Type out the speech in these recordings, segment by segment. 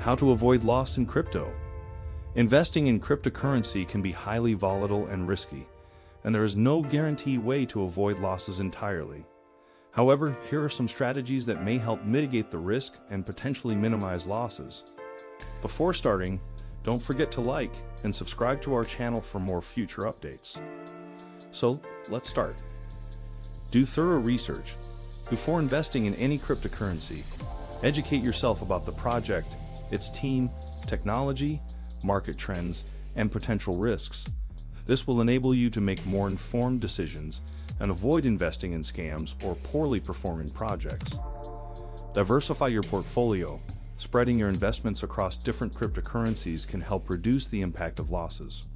How to avoid loss in crypto. Investing in cryptocurrency can be highly volatile and risky, and there is no guaranteed way to avoid losses entirely. However, here are some strategies that may help mitigate the risk and potentially minimize losses. Before starting, don't forget to like and subscribe to our channel for more future updates. So, let's start. Do thorough research. Before investing in any cryptocurrency, educate yourself about the project, its team, technology, market trends, and potential risks. This will enable you to make more informed decisions and avoid investing in scams or poorly performing projects. Diversify your portfolio. Spreading your investments across different cryptocurrencies can help reduce the impact of losses.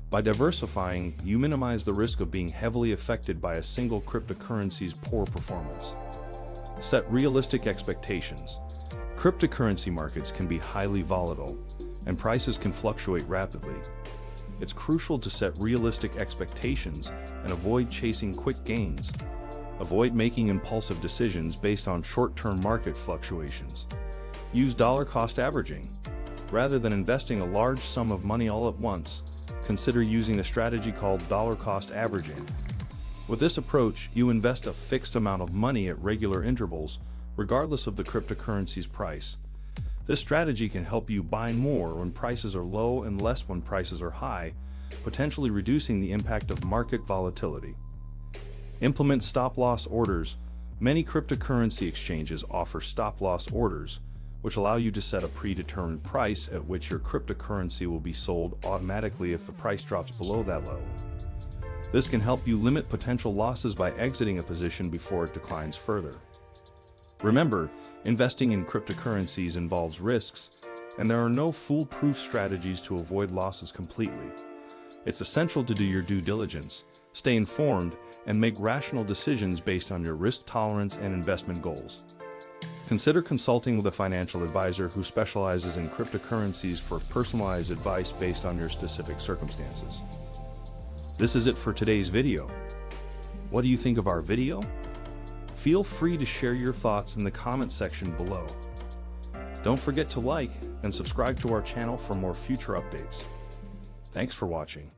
By diversifying, you minimize the risk of being heavily affected by a single cryptocurrency's poor performance. Set realistic expectations. Cryptocurrency markets can be highly volatile, and prices can fluctuate rapidly. It's crucial to set realistic expectations and avoid chasing quick gains. Avoid making impulsive decisions based on short-term market fluctuations. Use dollar-cost averaging. Rather than investing a large sum of money all at once, consider using a strategy called dollar-cost averaging. With this approach, you invest a fixed amount of money at regular intervals, regardless of the cryptocurrency's price. This strategy can help you buy more when prices are low and less when prices are high, potentially reducing the impact of market volatility. Implement stop-loss orders. Many cryptocurrency exchanges offer stop-loss orders, which allow you to set a predetermined price at which your cryptocurrency will be sold automatically if the price drops below that level. This can help you limit potential losses by exiting a position before it declines further. Remember, investing in cryptocurrencies involves risks, and there are no foolproof strategies to avoid losses completely. It's essential to do your due diligence, stay informed, and make rational decisions based on your risk tolerance and investment goals. Consider consulting with a financial advisor who specializes in cryptocurrencies for personalized advice based on your specific circumstances. This is it for today's video. What do you think of our video? Feel free to share your thoughts in the comment section below. Don't forget to like and subscribe to our channel for more future updates. Thanks for watching.